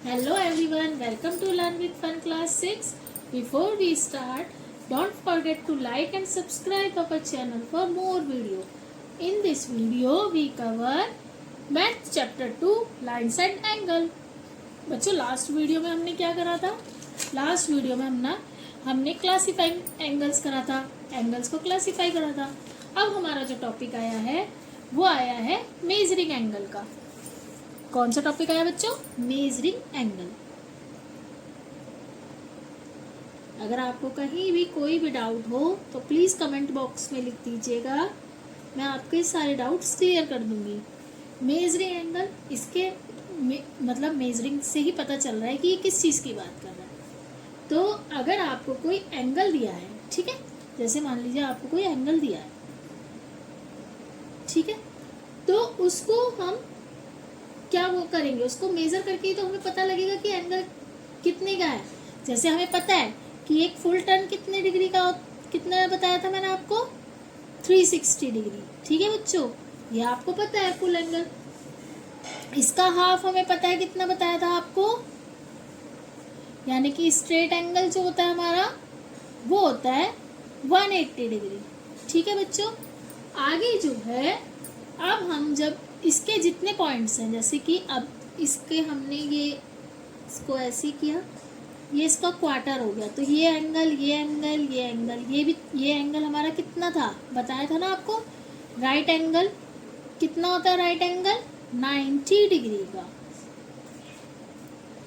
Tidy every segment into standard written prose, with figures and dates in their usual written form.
Hello everyone, welcome to Learn with Fun class 6. Before we start, don't forget to like and subscribe our channel for more video. In this video, we cover Math Chapter 2 Lines and Angle. बच्चों last video में हमने क्या करा था? Last video में हमने classifying angles करा था, एंगल्स को क्लासीफाई करा था. अब हमारा जो टॉपिक आया है वो आया है मेजरिंग एंगल का. कौन सा टॉपिक आया बच्चों? Measuring angle. अगर आपको कहीं भी कोई भी डाउट हो तो प्लीज कमेंट बॉक्स में लिख दीजिएगा, मैं आपके सारे डाउट्स क्लियर कर दूंगी. मेजरिंग एंगल, इसके मतलब मेजरिंग से ही पता चल रहा है कि ये किस चीज़ की बात कर रहा है. तो अगर आपको कोई एंगल दिया है, ठीक है, जैसे मान लीजिए आपको कोई एंगल दिया है, ठीक है, तो उसको हम क्या वो करेंगे, उसको मेजर करके ही तो हमें पता लगेगा कि एंगल कितने का है. जैसे हमें पता है कि एक फुल टर्न कितने डिग्री का, कितना बताया था मैंने आपको, 360 डिग्री. ठीक है बच्चों, ये आपको पता है फुल एंगल. इसका हाफ हमें पता है, कितना बताया था आपको, यानी कि स्ट्रेट एंगल जो होता है हमारा वो होता है 180 डिग्री. ठीक है बच्चों, आगे जो है अब हम जब इसके जितने पॉइंट्स हैं, जैसे कि अब इसके हमने ये इसको ऐसे किया, ये इसका क्वार्टर हो गया, तो ये एंगल, ये एंगल, ये एंगल, ये एंगल हमारा कितना था बताया था ना आपको. राइट एंगल कितना होता है, राइट एंगल 90 डिग्री का.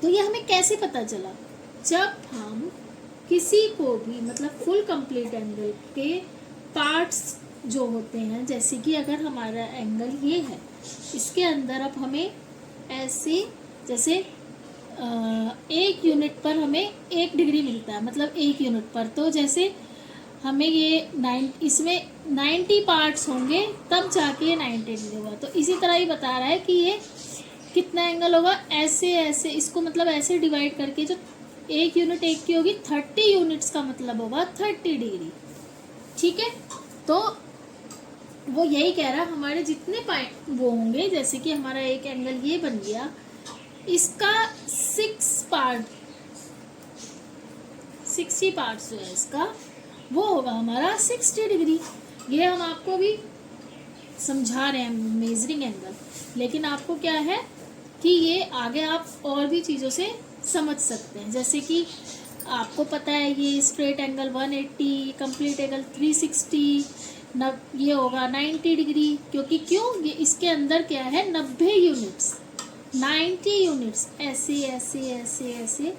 तो ये हमें कैसे पता चला, जब हम किसी को भी मतलब फुल कंप्लीट एंगल के पार्ट्स जो होते हैं, जैसे कि अगर हमारा एंगल ये है, इसके अंदर अब हमें ऐसे जैसे 1 यूनिट पर हमें 1 डिग्री मिलता है, मतलब 1 यूनिट पर, तो जैसे हमें ये इसमें 90 पार्ट्स होंगे तब जाके ये 90 डिग्री होगा. तो इसी तरह ही बता रहा है कि ये कितना एंगल होगा, ऐसे ऐसे इसको मतलब ऐसे डिवाइड करके, जो 1 यूनिट 1 की होगी, 30 यूनिट्स का मतलब होगा 30 डिग्री. ठीक है, तो वो यही कह रहा है हमारे जितने पॉइंट वो होंगे, जैसे कि हमारा एक एंगल ये बन गया, इसका 60 पार्ट्स जो है इसका वो होगा हमारा 60 डिग्री. ये हम आपको भी समझा रहे हैं मेजरिंग एंगल, लेकिन आपको क्या है कि ये आगे आप और भी चीज़ों से समझ सकते हैं. जैसे कि आपको पता है ये स्ट्रेट एंगल 180, कंप्लीट एंगल 360, ये होगा 90 डिग्री, क्योंकि क्यों, ये इसके अंदर क्या है 90 यूनिट्स, 90 यूनिट्स ऐसे ऐसे ऐसे ऐसे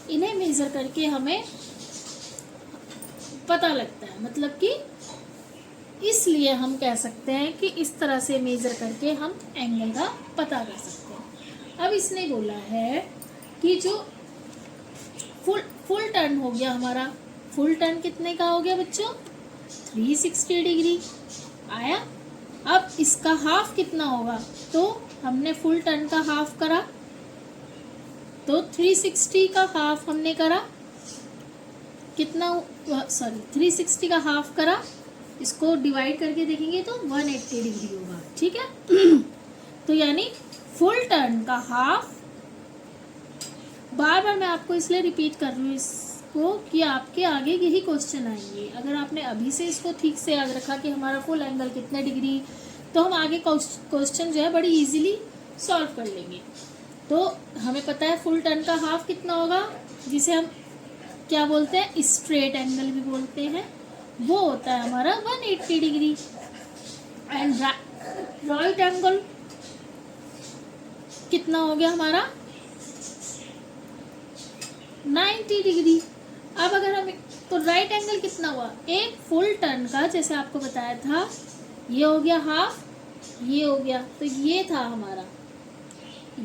इन्हें मेज़र करके हमें पता लगता है. मतलब कि इसलिए हम कह सकते हैं कि इस तरह से मेज़र करके हम एंगल का पता कर सकते हैं. अब इसने बोला है कि जो फुल टर्न हो गया हमारा, फुल टर्न कितने का हो गया बच्चों, 360 डिग्री आया. अब इसका हाफ कितना होगा, तो हमने फुल टर्न का हाफ करा, तो 360 का हाफ हमने करा, कितना, सॉरी 360 का हाफ करा, इसको डिवाइड करके देखेंगे तो 180 डिग्री होगा. ठीक है, तो यानी फुल टर्न का हाफ, बार बार मैं आपको इसलिए रिपीट कर रही हूँ इसको कि आपके आगे यही क्वेश्चन आएंगे. अगर आपने अभी से इसको ठीक से याद रखा कि हमारा फुल एंगल कितने डिग्री, तो हम आगे क्वेश्चन जो है बड़ी इजीली सॉल्व कर लेंगे. तो हमें पता है फुल टर्न का हाफ कितना होगा, जिसे हम क्या बोलते हैं, स्ट्रेट एंगल भी बोलते हैं, वो होता है हमारा 180 डिग्री. एंड राइट एंगल कितना हो गया हमारा 90 डिग्री. अब अगर हम, तो राइट एंगल कितना हुआ, एक फुल टर्न का, जैसे आपको बताया था, ये हो गया हाफ, ये हो गया, तो ये था हमारा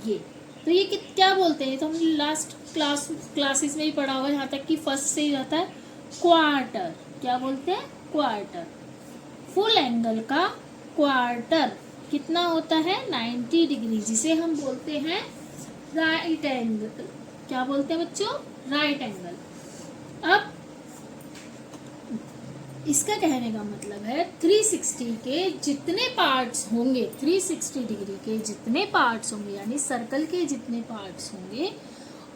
ये, तो ये क्या बोलते हैं, तो हमने लास्ट क्लासेस में भी पढ़ा होगा, यहाँ तक कि फर्स्ट से ही रहता है, क्वार्टर. क्या बोलते हैं, क्वार्टर. फुल एंगल का क्वार्टर कितना होता है, 90 डिग्री, जिसे हम बोलते हैं राइट एंगल. क्या बोलते हैं बच्चों, राइट एंगल. अब इसका कहने का मतलब है 360 के जितने पार्ट्स होंगे, 360 डिग्री के जितने पार्ट्स होंगे, यानी सर्कल के जितने पार्ट्स होंगे,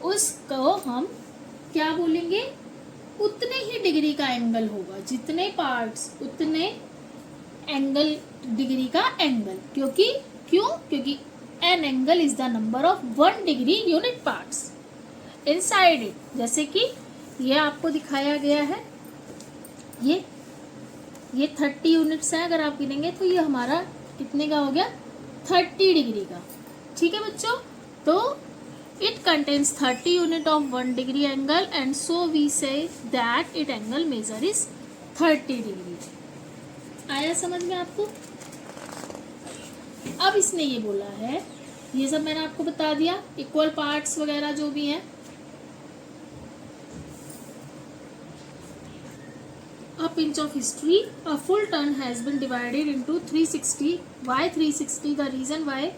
उसको हम क्या बोलेंगे, उतने ही डिग्री का एंगल होगा, जितने पार्ट्स उतने एंगल, डिग्री का एंगल। क्योंकि an angle is the number of 1 degree unit parts inside it. जैसे कि ये आपको दिखाया गया है, ये 30 यूनिट्स है, अगर आप गिनेंगे तो ये हमारा कितने का हो गया, 30 डिग्री का। ठीक है बच्चों, तो it contains 30 unit of 1 degree angle and so we say that it angle measure is 30 degree. आया समझ में आपको? अब इसने ये बोला है, ये सब मैंने आपको बता दिया, इक्वल पार्ट्स वगैरह जो भी हैं। A pinch of history, a full turn has been divided into 360. Why 360? The reason why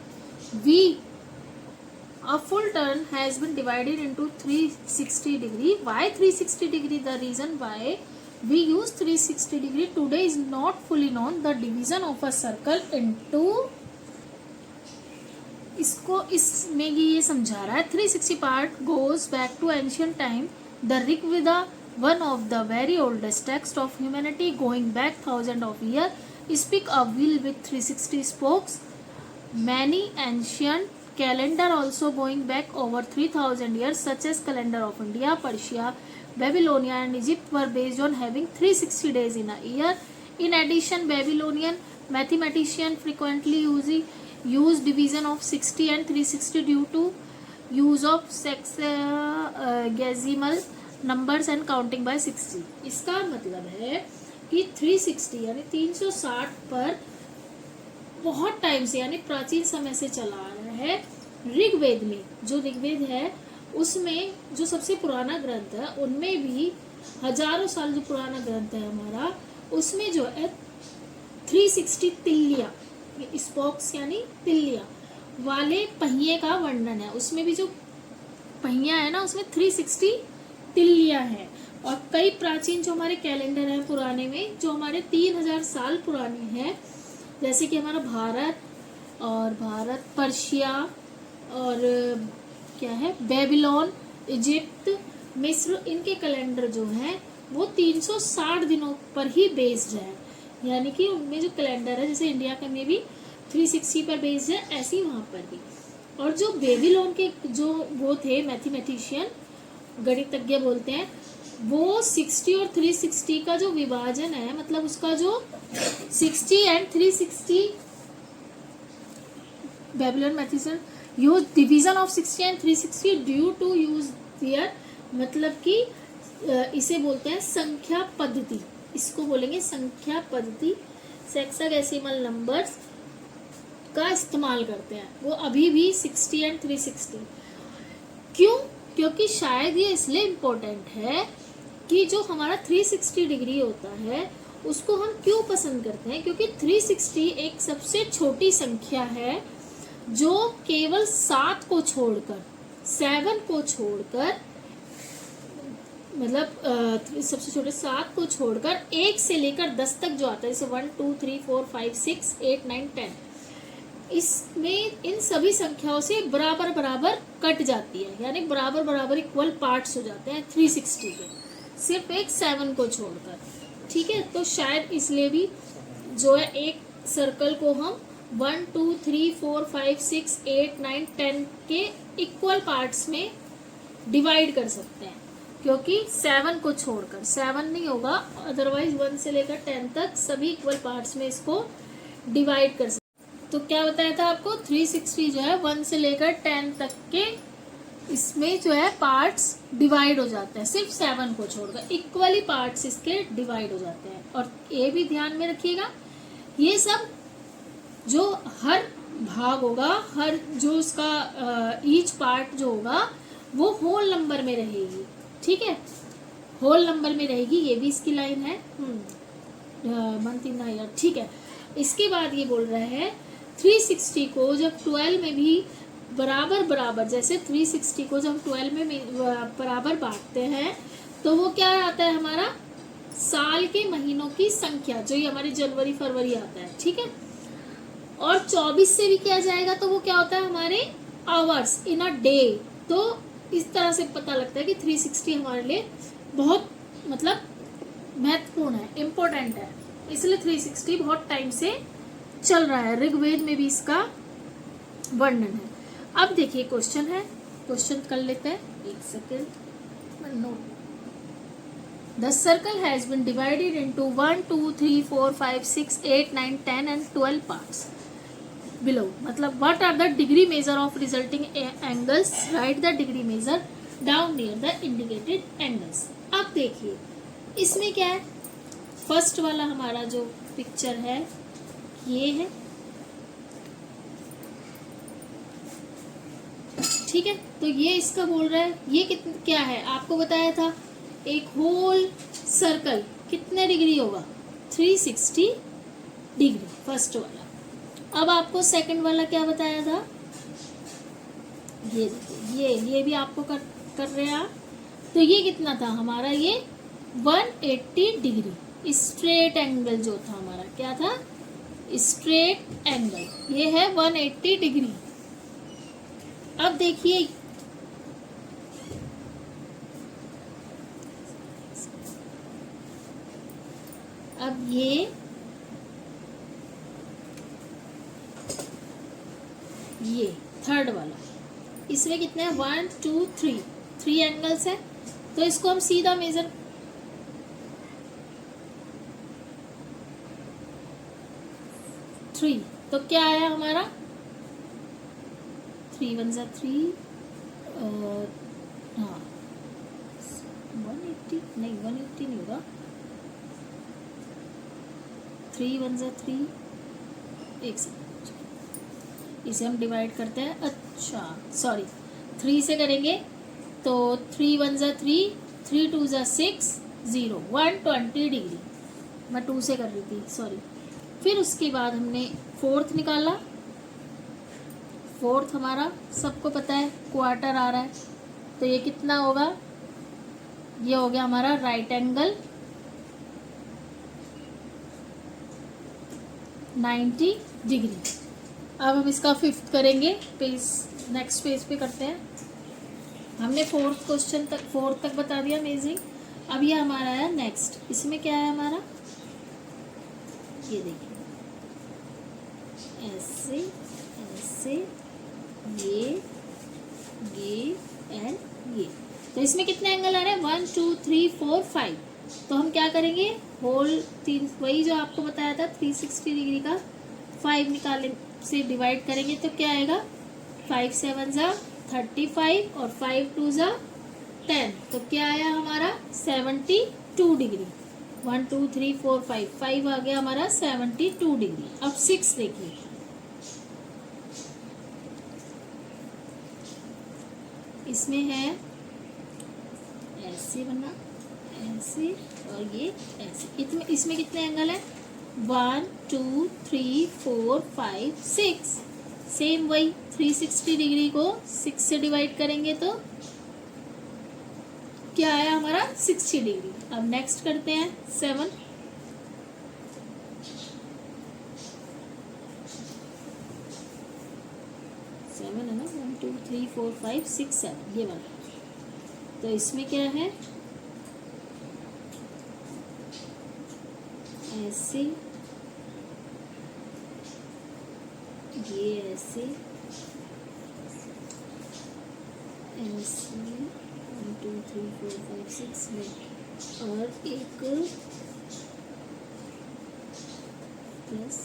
a full turn has been divided into 360 degree. Why 360 degree? The reason why we use 360 degree today is not fully known. The division of a circle into, इसको इसमें ये समझा रहा है, 360 part goes back to ancient time. The Rig Veda, one of the very oldest texts of humanity going back thousands of years, speak a wheel with 360 spokes. Many ancient calendar also going back over 3000 years, such as calendar of India, Persia, Babylonia and Egypt were based on having 360 days in a year. In addition, Babylonian mathematicians frequently use division of 60 and 360 due to use of sexagesimal numbers and counting by 60। इसका मतलब है कि 360 यानी 360 पर बहुत time से यानी प्राचीन समय से चला आ रहा है। ऋग्वेद में, जो ऋग्वेद है उसमें जो सबसे पुराना ग्रंथ है, उनमें भी हजारों साल जो पुराना ग्रंथ है हमारा, उसमें जो है 360 तिल्लिया, स्पोक्स यानी तिल्लिया वाले पहिए का वर्णन है। उसमें भी जो पहिया है ना, उसमें 360 तिल्लियां हैं। और कई प्राचीन जो हमारे कैलेंडर हैं पुराने में, जो हमारे 3000 साल पुराने हैं, जैसे कि हमारा भारत, पर्शिया और क्या है, बेबीलोन, इजिप्ट, मिस्र, इनके कैलेंडर जो हैं वो 360 दिनों पर ही बेस्ड है। यानी कि उनमें जो कैलेंडर है, जैसे इंडिया का में भी 360 पर बेस्ड है, ऐसे ही वहाँ पर भी। और जो बेबीलोन के जो वो थे मैथमेटिशियन, गणितज्ञ बोलते हैं, वो 60 और 360 का जो विभाजन है, मतलब उसका जो 60 and 360, Babylon mathematician use division of 60 and 360 due to use there, मतलब कि इसे बोलते हैं संख्या पद्धति, इसको बोलेंगे संख्या पद्धति, सेक्साडेसिमल नंबर्स का इस्तेमाल करते हैं वो अभी भी 60 एंड 360। क्यों? क्योंकि शायद ये इसलिए इम्पोर्टेंट है कि जो हमारा 360 डिग्री होता है उसको हम क्यों पसंद करते हैं, क्योंकि 360 एक सबसे छोटी संख्या है जो केवल 7 को छोड़कर, 7 को छोड़कर, मतलब सबसे छोटे 7 को छोड़कर 1 से लेकर 10 तक जो आता है, जैसे 1 2 3 4 5 6 8 9 10, इसमें इन सभी संख्याओं से बराबर बराबर कट जाती है, यानी बराबर बराबर इक्वल पार्ट्स हो जाते हैं 360 के, सिर्फ एक 7 को छोड़कर। ठीक है, तो शायद इसलिए भी जो है एक सर्कल को हम 1 2 3 4 5 6 8 9 10 के इक्वल पार्ट्स में डिवाइड कर सकते हैं, क्योंकि 7 को छोड़कर, 7 नहीं होगा, अदरवाइज 1 से लेकर 10 तक सभी इक्वल पार्ट्स में इसको डिवाइड कर सकते। तो क्या बताया था आपको, 360 जो है 1 से लेकर 10 तक के इसमें जो है पार्ट्स डिवाइड हो जाते हैं, सिर्फ 7 को छोड़कर इक्वली पार्ट्स इसके डिवाइड हो जाते हैं। और ये भी ध्यान में रखिएगा, ये सब जो हर भाग होगा, हर जो उसका ईच पार्ट जो होगा वो होल नंबर में रहेगी। ठीक है, होल नंबर में रहेगी, ये भी इसकी लाइन है मंथ इन ईयर। ठीक है, इसके बाद ये बोल रहा है 360 को जब 12 में भी बराबर बराबर, जैसे 360 को जब 12 में बराबर बांटते हैं तो वो क्या आता है, हमारा साल के महीनों की संख्या, जो ये हमारी जनवरी फरवरी आता है। ठीक है, और 24 से भी किया जाएगा तो वो क्या होता है, हमारे आवर्स इन अ डे। तो इस तरह से पता लगता है कि 360 हमारे लिए बहुत मतलब महत्वपूर्ण है, इम्पोर्टेंट है, इसलिए 360 बहुत टाइम से चल रहा है। ऋग्वेद में भी इसका वर्णन है। अब देखिए क्वेश्चन है, क्वेश्चन कर लेते हैं, एक second note. The circle has been divided into 1 2 3 4 5 6 8 9 10 and 12 parts below. मतलब what are the degree measure of resulting angles, right the degree measure down near the indicated angles. अब देखिए इसमें क्या है, फर्स्ट वाला हमारा जो पिक्चर है ये है, ठीक है। तो ये इसका बोल रहा है ये क्या है, आपको बताया था एक होल सर्कल कितने डिग्री होगा, 360 डिग्री फर्स्ट वाला। अब आपको सेकंड वाला क्या बताया था, ये देखिए ये भी आपको कर रहे हैं आप। तो ये कितना था हमारा, ये 180 डिग्री स्ट्रेट एंगल जो था हमारा, क्या था, स्ट्रेट एंगल, ये है 180 डिग्री। अब देखिए अब ये थर्ड वाला, इसमें कितने हैं, 1 2 3, 3 एंगल्स है। तो इसको हम सीधा मेजर, थ्री, तो क्या आया हमारा, 3 1 जा 3, हाँ 180 नहीं, 180 नहीं होगा, 3 1 जा 3, एक सेकंड इसे हम डिवाइड करते हैं, अच्छा सॉरी 3 से करेंगे तो 3 1 जा 3, 3 2 जा 6, 0, 120 डिग्री, मैं 2 से कर रही थी सॉरी। फिर उसके बाद हमने फोर्थ निकाला, फोर्थ हमारा सबको पता है क्वार्टर आ रहा है, तो ये कितना होगा, ये हो गया हमारा राइट एंगल 90 डिग्री। अब हम इसका फिफ्थ करेंगे, पेज नेक्स्ट पेज पे करते हैं। हमने फोर्थ क्वेश्चन तक, फोर्थ तक बता दिया अमेजिंग। अब ये हमारा है नेक्स्ट, इसमें क्या है हमारा, ये देखिए ऐसे ऐसे, ये एंड ये, तो इसमें कितने एंगल आ रहे हैं, 1 2 3 4 5। तो हम क्या करेंगे, होल 3, वही जो आपको बताया था 360 डिग्री का, 5 निकाले से डिवाइड करेंगे तो क्या आएगा, 5 7 जा 35 और 5 2 जा 10, तो क्या आया हमारा 72 डिग्री। 1 2 3 4 5, 5 आ गया हमारा 72 डिग्री। अब 6 देखिए, इसमें है ऐसे बना, ऐसे और ये ऐसे, इसमें कितने एंगल है, 1 2 3 4 5 6, सेम वही 360 डिग्री को 6 से डिवाइड करेंगे तो क्या आया हमारा 60 डिग्री। अब नेक्स्ट करते हैं 7, है ना, 1 2 3 4 5 6 7, ये वाला। तो इसमें क्या है, ऐसे, ये ऐसे ऐसे 1 2 3 4 5 6 में, और एक प्लस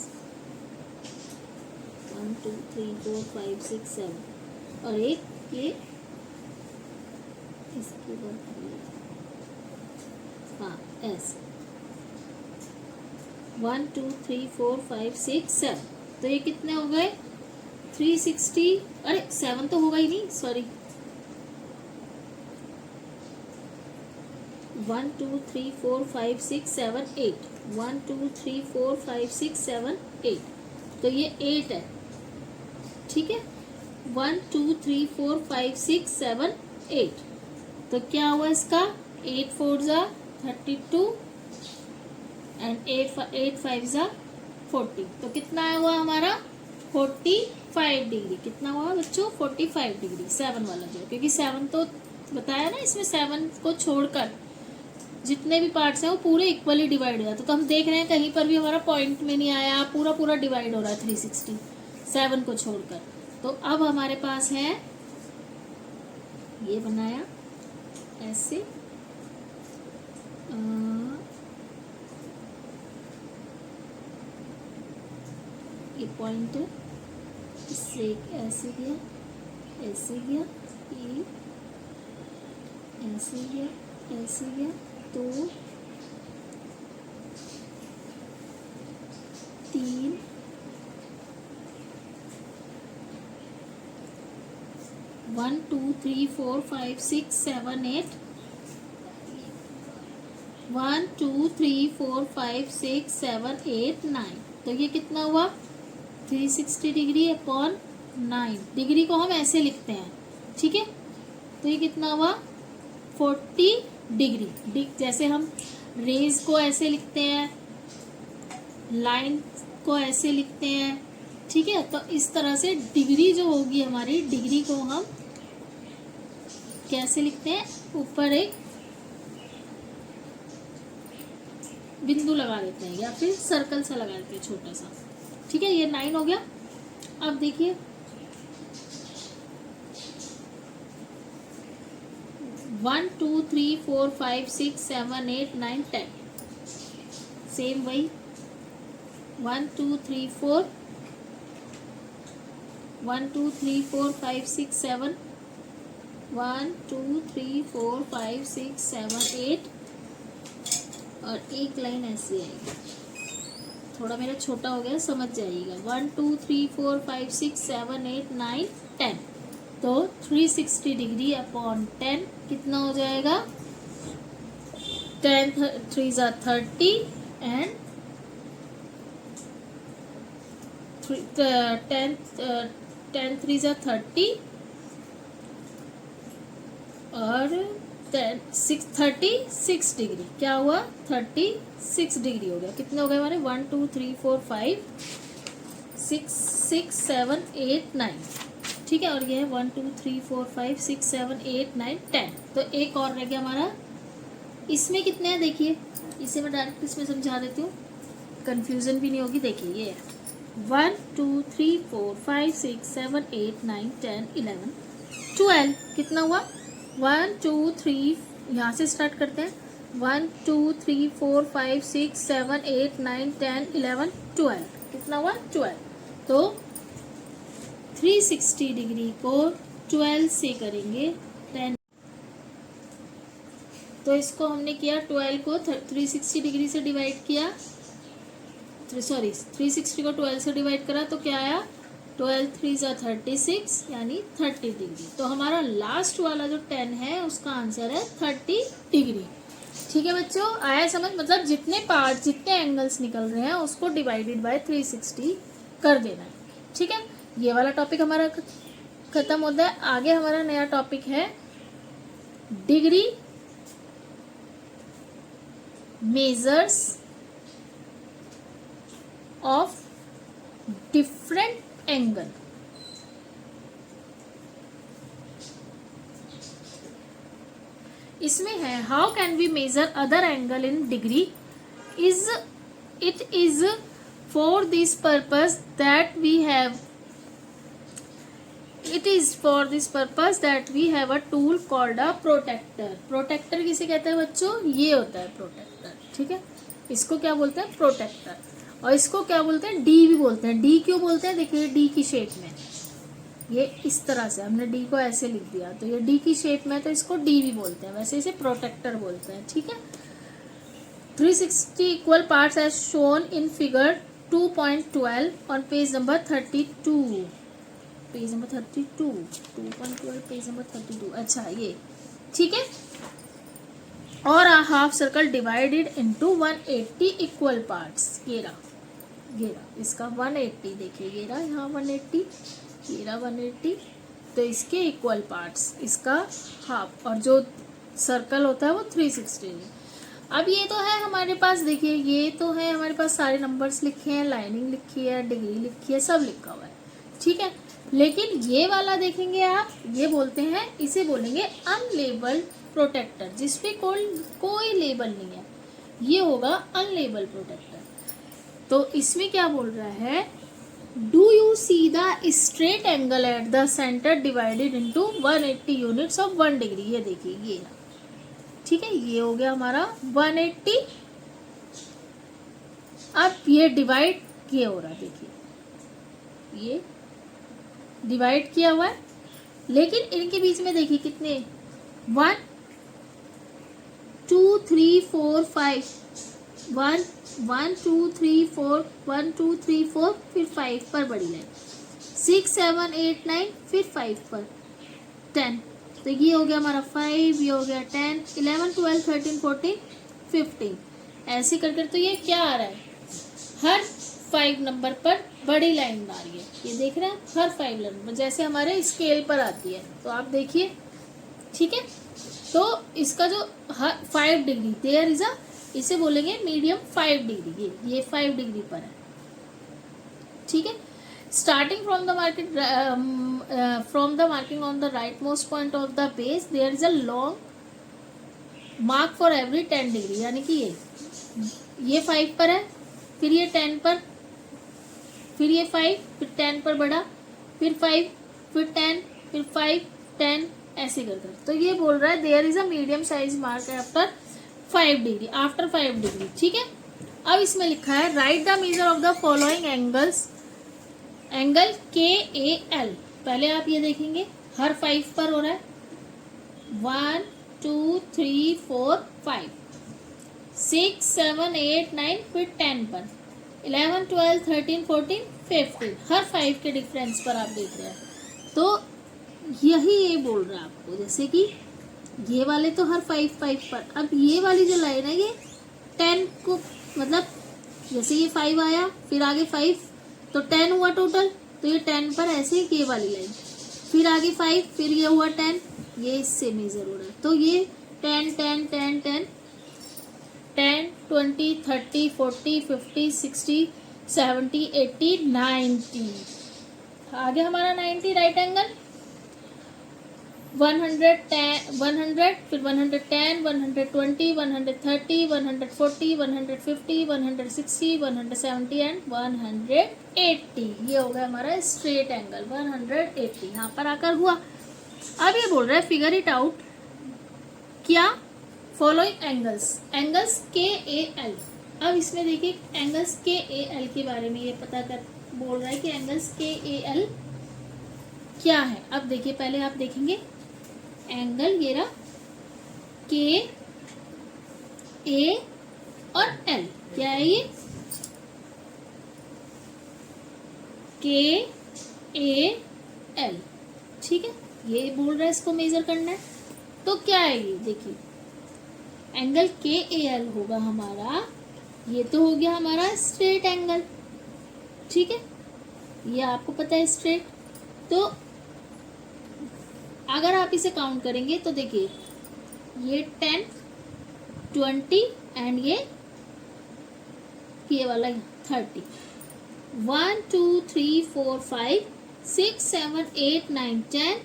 1 2 3 4 5 6 7, और एक ये इसके बाद, हाँ ऐसे 1 2 3 4 5 6 7, तो ये कितने हो गए 360, अरे 7 तो होगा ही नहीं, सॉरी 1 2 3 4 5 6 7 8, 1 2 3 4 5 6 7 8, तो ये 8 है, ठीक है, 1 2 3 4 5 6 7 8, तो क्या हुआ इसका, 8 4 जा 32 एंड 8 5 जा 40, तो कितना आया हुआ हमारा 45 डिग्री। कितना हुआ बच्चों? 45 डिग्री, 7 वाला जो, क्योंकि 7 तो बताया ना, इसमें 7 को छोड़कर जितने भी पार्ट्स हैं वो पूरे इक्वली डिवाइड हो जाते। तो हम देख रहे हैं कहीं पर भी हमारा पॉइंट में नहीं आया, पूरा पूरा डिवाइड हो रहा है 360 7 को छोड़कर। तो अब हमारे पास है ये बनाया ऐसे, ये पॉइंट है, इससे ऐसे गया, ऐसे गया, ये ऐसे गया, ऐसे गया, तो 3 1 2 3 4 5 6 7 8 1 2 3 4 5 6 7 8 9। तो ये कितना हुआ? 360 डिग्री अपॉन 9। डिग्री को हम ऐसे लिखते हैं, ठीक है। तो ये कितना हुआ? 40 डिग्री। जैसे हम रेज को ऐसे लिखते हैं, लाइन को ऐसे लिखते हैं, ठीक है। तो इस तरह से डिग्री जो होगी हमारी, डिग्री को हम कैसे लिखते हैं? ऊपर एक बिंदु लगा देते हैं या फिर सर्कल सा लगा देते हैं छोटा सा, ठीक है। ये 9 हो गया। अब देखिए 1 2 3 4 5 6 7 8 9 10। सेम वही 1 2 3 4 1 2 3 4 5 6 7 1 2 3 4 5 6 7 8 और एक लाइन ऐसी आएगी। थोड़ा मेरा छोटा हो गया, समझ जाइएगा। 1 2 3 4 5 6 7 8 9 10। तो 360 डिग्री अपॉन 10 कितना हो जाएगा? 10 3 ज़ा 30 एंड 10 3 ज़ा 30 और 36 डिग्री। क्या हुआ? 36 डिग्री हो गया। कितने हो गए हमारे? 1 2 3 4 5 6 7 8 9, ठीक है। और ये है 1 2 3 4 5 6 7 8 9 10। तो एक और रह गया हमारा। इसमें कितने हैं देखिए, इसे मैं डायरेक्ट इसमें समझा देती हूँ, कंफ्यूजन भी नहीं होगी। देखिए ये 1 2 3 4 5 6 7 8 9 10 11 12। कितना हुआ? 1 2 3, यहाँ से स्टार्ट करते हैं। 1 2 3 4 5 6 7 8 9 10 11 12। कितना हुआ? 12। तो 360 डिग्री को 12 से करेंगे 10। तो इसको हमने किया 12 को 360 डिग्री से डिवाइड किया, सॉरी 360 को 12 से डिवाइड करा तो क्या आया? 12 3 ज़ा 36 यानी 30 डिग्री। तो हमारा लास्ट वाला जो 10 है उसका आंसर है 30 डिग्री। ठीक है बच्चों, आया समझ? मतलब जितने पार्ट, जितने एंगल्स निकल रहे हैं उसको डिवाइडेड बाय 360 कर देना है, ठीक है। ये वाला टॉपिक हमारा खत्म होता है। आगे हमारा नया टॉपिक है degree measures of different angle. इसमें है how can we measure other angle in degree, is it is for this purpose that we have it is for this purpose that we have a tool called a protractor. Protractor किसे कहते हैं बच्चों? ये होता है protector, ठीक है। इसको क्या बोलते हैं? प्रोटेक्टर। और इसको क्या बोलते हैं? डी भी बोलते हैं। डी क्यों बोलते हैं? देखिए डी की शेप में, ये इस तरह से हमने डी को ऐसे लिख दिया तो ये डी की शेप में, तो इसको डी भी बोलते हैं, वैसे इसे प्रोटेक्टर बोलते हैं, ठीक है। 360 equal parts as shown in figure 2.12 on page number 32। Page number 32, 2.12 page number 32। अच्छा ये ठीक है। और a half circle divided into 180 equal parts. ये रहा इसका 180, देखिए ये रहा यहाँ 180, ये रहा 180। तो इसके इक्वल पार्ट्स, इसका हाफ, और जो सर्कल होता है वो 360। अब ये तो है हमारे पास, देखिए ये तो है हमारे पास, सारे नंबर्स लिखे हैं, लाइनिंग लिखी है, डिग्री लिखी है, सब लिखा हुआ है। ठीक है। लेकिन ये वाला देखेंगे आप, ये बोलते हैं, इसे बोलेंगे अनलेबल्ड प्रोटेक्टर, जिसपे कोई लेबल नहीं है, ये होगा अनलेबल प्रोटेक्टर। तो इसमें क्या बोल रहा है, do you see the straight angle at the centre divided into 180 units of 1 degree. ये देखिए ये, ठीक है, ये हो गया हमारा 180। अब ये डिवाइड किया हो रहा है, देखिए ये डिवाइड किया हुआ है, लेकिन इनके बीच में देखिए कितने, 1 2 3 4 5, 1 1 2 3 4, 1 2 3 4, फिर 5 पर बड़ी लाइन, 6 7 8 9, फिर 5 पर 10। तो ये हो गया हमारा 5, ये हो गया 10 11 12 13 14 15, ऐसे कर कर। तो ये क्या आ रहा है, हर 5 नंबर पर बड़ी लाइन आ रही है, ये देख रहे हैं, हर 5 नंबर जैसे हमारे स्केल पर आती है। तो आप देखिए, ठीक है। तो इसका जो 5 डिग्री देयर इज अ, इसे बोलेंगे मीडियम 5 डिग्री, ये 5 डिग्री पर है, ठीक है। Starting from the marking on the rightmost point of the base there is a long mark for every 10 degree, यानी कि ये 5 पर है, फिर ये 10 पर, फिर ये 5, फिर 10 पर बढ़ा, फिर 5, फिर 10, फिर 5 10, ऐसे कर कर। तो ये बोल रहा है there is a medium size mark after 5 degree, after 5 degree, ठीक है। अब इसमें लिखा है write the measure of the following angles, angle KAL। पहले आप ये देखेंगे, हर 5 पर हो रहा है, 1 2 3 4 5, 6 7 8 9, फिर 10 पर, 11 12 13 14 15, हर 5 के डिफरेंस पर आप देख रहे हैं। तो यही ये बोल रहा है आपको, जैसे कि ये वाले तो हर 5 पर, अब ये वाली जो लाइन है ये 10 को, मतलब जैसे ये 5 आया, फिर आगे 5, तो 10 हुआ टोटल, तो ये 10 पर ऐसे ही ये वाली लाइन, फिर आगे 5, फिर ये हुआ 10, ये इससे मेजर हो रहा है। तो ये 10 10 10 10 10 20 30 40 50 60 70 80 90, आगे हमारा 90 राइट एंगल, 110 100, फिर 110 120 130 140 150 160 170 एंड 180, ये हो गया हमारा स्ट्रेट एंगल 180, यहाँ पर आकर हुआ। अब ये बोल रहा है फिगर इट आउट, क्या, फॉलोइंग एंगल्स KAL। अब इसमें देखिए एंगल्स KAL के बारे में ये पता कर बोल रहा है कि एंगल्स KAL क्या है। अब देखिए, पहले आप देखेंगे एंगल, ये रहा KA और L, क्या है ये, KAL, ठीक है। ये बोल रहा है इसको मेजर करना है, तो क्या है ये, देखिए एंगल KAL होगा हमारा, ये तो हो गया हमारा स्ट्रेट एंगल, ठीक है, ये आपको पता है स्ट्रेट। तो अगर आप इसे काउंट करेंगे तो देखिए ये 10 20 एंड ये वाला 30, 1 2 3 4 5 6 7 8 9 10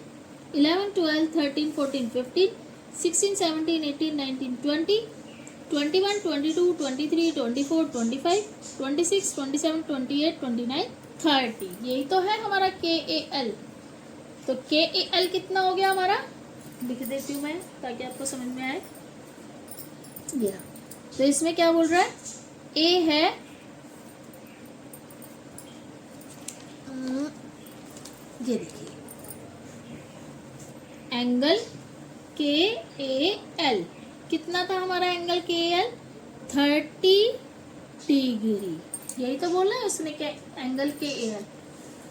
11 12 13 14 15 16 17 18 19 20 21 22 23 24 25 26 27 28 29 30, यही तो है हमारा KAL। तो KAL कितना हो गया हमारा, लिख देती हूँ मैं ताकि आपको समझ में आए। ये तो इसमें क्या बोल रहा है, A है ये देखिए एंगल KAL कितना था हमारा एंगल KAL, 30 डिग्री, यही तो बोल रहा है उसने क्या, एंगल KAL।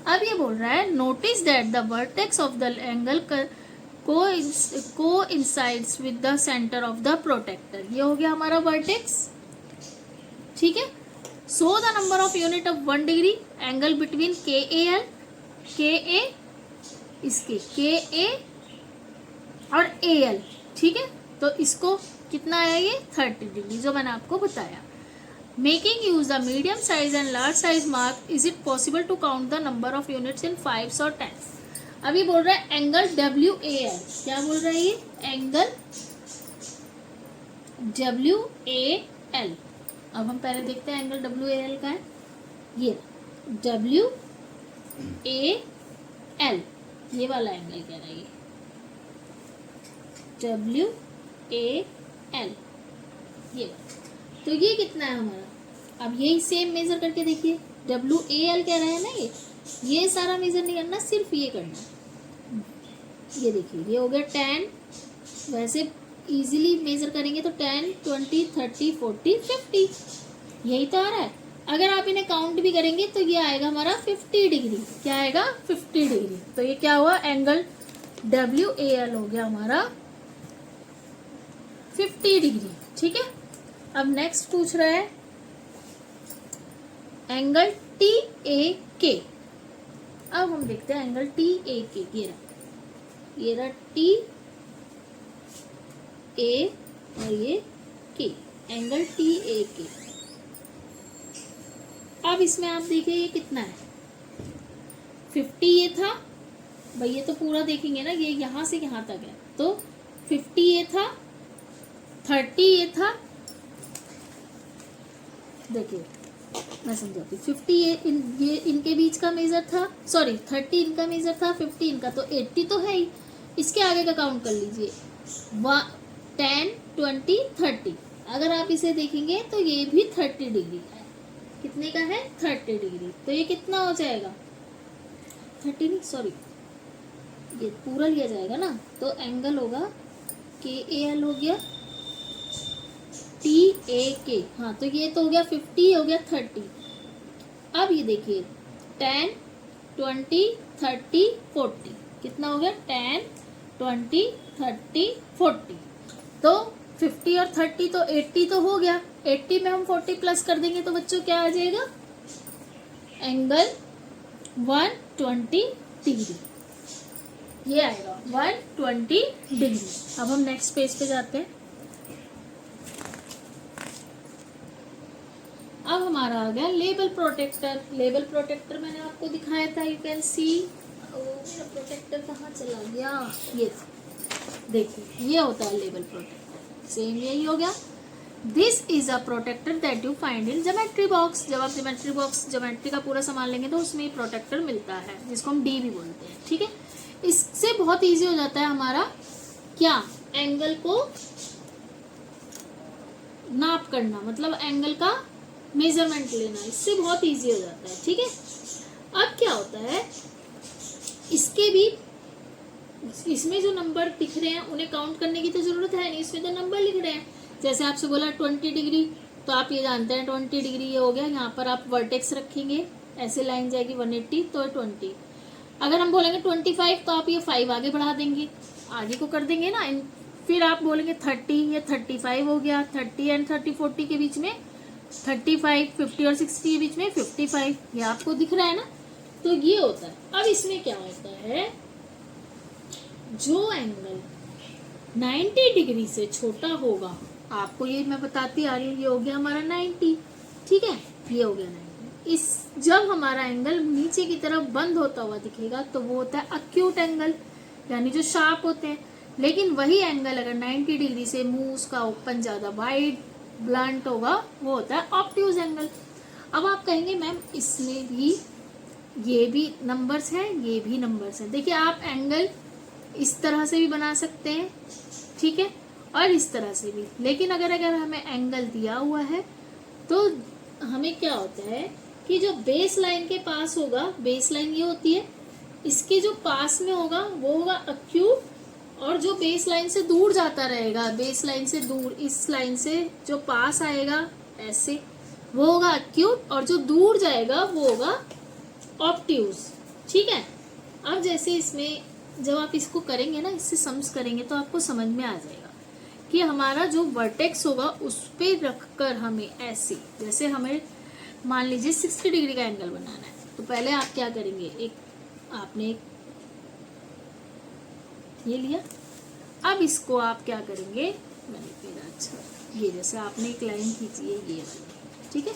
अब ये बोल रहा है notice that the vertex of the angle coincides with the centre of the protractor, ये हो गया हमारा वर्टेक्स, ठीक है। So the number of unit of 1 degree angle between KA इसके KA और AL, ठीक है। तो इसको कितना आया, ये 30 डिग्री जो मैंने आपको बताया। Making use the medium size and large size mark, is it possible to count the number of units in 5s और 10s? अभी बोल रहा है एंगल WAL, क्या बोल रहा है ये? Angle WAL। अब हम पहले देखते हैं एंगल WAL का है, ये WAL, ये वाला एंगल कह रहा है ये WAL, ये। तो ये कितना है हमारा? अब यही सेम मेजर करके देखिए, WAL कह रहा है ना, ये सारा मेजर नहीं करना, सिर्फ ये करना। ये देखिए, ये हो गया 10, वैसे इजीली मेजर करेंगे तो 10, 20, 30, 40, 50, यही तो आ रहा है। अगर आप इन्हें काउंट भी करेंगे तो ये आएगा हमारा 50 डिग्री। क्या आएगा? 50 डिग्री। तो ये क्या हुआ? एंगल WAL हो गया हमारा 50 डिग्री। ठीक है। अब नेक्स्ट पूछ रहा है एंगल TAK। अब हम देखते हैं एंगल TAK। ये रहा TA और ये K, एंगल TAK। अब इसमें आप देखिए ये कितना है? 50 ये था भाई, ये तो पूरा देखेंगे ना, ये यहां से यहां तक है, तो 50 ये था, 30 ये था, देखिए मैं समझाती हूँ। 50 ये इनके बीच का मेजर था, सॉरी 30 इनका मेजर था, 50 इनका, तो 80 तो है ही। इसके आगे का काउंट कर लीजिए, 10, 20, 30। अगर आप इसे देखेंगे तो ये भी 30 डिग्री का है। कितने का है? 30 डिग्री। तो ये कितना हो जाएगा? 30 नहीं, सॉरी, ये पूरा लिया जाएगा ना, तो एंगल होगा KAL हो गया, TAK। हाँ, तो ये तो हो गया 50, हो गया 30। अब ये देखिए 10, 20, 30, 40, कितना हो गया? 10, 20, 30, 40। तो 50 और 30 तो 80 तो हो गया। 80 में हम 40 प्लस कर देंगे तो बच्चों क्या आ जाएगा? एंगल 120 डिग्री, ये आएगा 120 डिग्री। अब हम नेक्स्ट पेज पे जाते हैं। अब हमारा आ गया लेबल प्रोटेक्टर। लेबल प्रोटेक्टर मैंने आपको दिखाया था, यू कैन सी। मेरा प्रोटेक्टर कहाँ चला गया? ये देखिए, ये होता है लेबल प्रोटेक्टर। सेम यही हो गया। This is a protractor that you find in geometry box. जब आप ज्योमेट्री का पूरा सामान लेंगे तो उसमें प्रोटेक्टर मिलता है, जिसको हम D भी बोलते हैं। ठीक है। इससे बहुत इजी हो जाता है हमारा क्या? एंगल को नाप करना, मतलब एंगल का मेजरमेंट लेना, इससे बहुत इजी हो जाता है। ठीक है। अब क्या होता है, इसके भी, इसमें जो नंबर दिख रहे हैं उन्हें काउंट करने की तो जरूरत है नहीं, इसमें तो नंबर लिख रहे हैं। जैसे आपसे बोला 20 डिग्री, तो आप ये जानते हैं 20 डिग्री ये हो गया। यहाँ पर आप वर्टेक्स रखेंगे, ऐसे लाइन जाएगी 180, तो 20। अगर हम बोलेंगे 25, तो आप ये 5 आगे बढ़ा देंगे, आगे को कर देंगे ना। फिर आप बोलेंगे 30, ये 35 हो गया। 30 एंड 30, 40 के बीच में 35, 50 और 60 के बीच में 55, ये आपको दिख रहा है ना। तो ये होता है। अब इसमें क्या होता है, जो एंगल 90 डिग्री से छोटा होगा, आपको ये मैं बताती आ रही हूँ, ये हो गया हमारा 90। ठीक है, ये हो गया 90। इस जब हमारा एंगल नीचे की तरफ बंद होता हुआ दिखेगा तो वो होता है अक्यूट एंगल, यानी जो शार्प होते हैं। लेकिन वही एंगल अगर 90 डिग्री से मुंह उसका ओपन ज्यादा वाइड ब्लंट होगा, वो होता है ऑब्ट्यूज एंगल। अब आप कहेंगे मैम इसमें भी ये भी नंबर्स हैं, ये भी नंबर्स हैं। देखिए, आप एंगल इस तरह से भी बना सकते हैं, ठीक है, और इस तरह से भी। लेकिन अगर हमें एंगल दिया हुआ है तो हमें क्या होता है कि जो बेस लाइन के पास होगा, बेस लाइन ये होती है, इसके जो पास में होगा वो होगा अक्यूट, और जो बेस लाइन से दूर जाता रहेगा, बेस लाइन से दूर, इस लाइन से जो पास आएगा ऐसे, वो होगा अक्यूट, और जो दूर जाएगा वो होगा ऑब्ट्यूज। ठीक है। अब जैसे इसमें जब आप इसको करेंगे ना, इससे सम्स करेंगे तो आपको समझ में आ जाएगा कि हमारा जो वर्टेक्स होगा उस पे रखकर हमें ऐसे, जैसे हमें मान लीजिए 60 डिग्री का एंगल बनाना है, तो पहले आप क्या करेंगे, आपने ये लिया। अब इसको आप क्या करेंगे, मैंने फिर अच्छा, ये जैसे आपने एक लाइन खींची है ये वाली, ठीक है,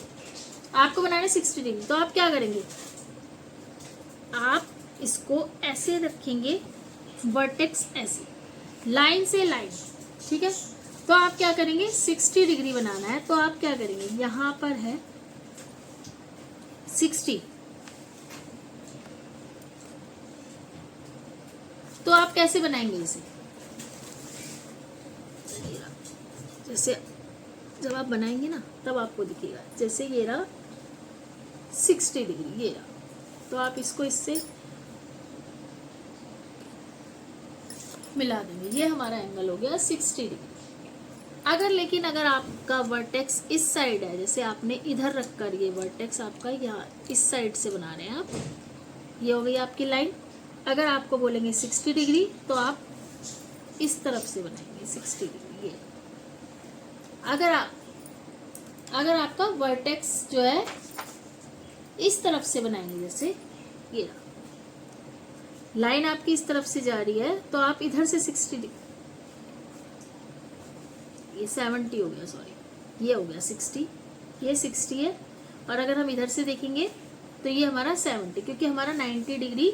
आपको बनाना है 60 डिग्री। तो आप क्या करेंगे, आप इसको ऐसे रखेंगे, वर्टेक्स ऐसे, लाइन से लाइन, ठीक है। तो आप क्या करेंगे, 60 डिग्री बनाना है, तो आप क्या करेंगे, यहां पर है 60, तो आप कैसे बनाएंगे इसे, जैसे जब आप बनाएंगे ना तब आपको दिखेगा, जैसे ये रहा 60 डिग्री, ये रहा, तो आप इसको इससे मिला देंगे, ये हमारा एंगल हो गया 60 डिग्री। अगर आपका वर्टेक्स इस साइड है, जैसे आपने इधर रखकर, ये वर्टेक्स आपका यहाँ इस साइड से बना रहे हैं आप, ये हो गई आपकी लाइन। अगर आपको बोलेंगे 60 डिग्री तो आप इस तरफ से बनाएंगे 60 डिग्री, ये। अगर आपका वर्टेक्स जो है इस तरफ से बनाएंगे, जैसे ये लाइन आपकी इस तरफ से जा रही है, तो आप इधर से 60 डिग्री, ये 70 हो गया, सॉरी ये हो गया 60, ये 60 है। और अगर हम इधर से देखेंगे तो ये हमारा 70, क्योंकि हमारा 90 डिग्री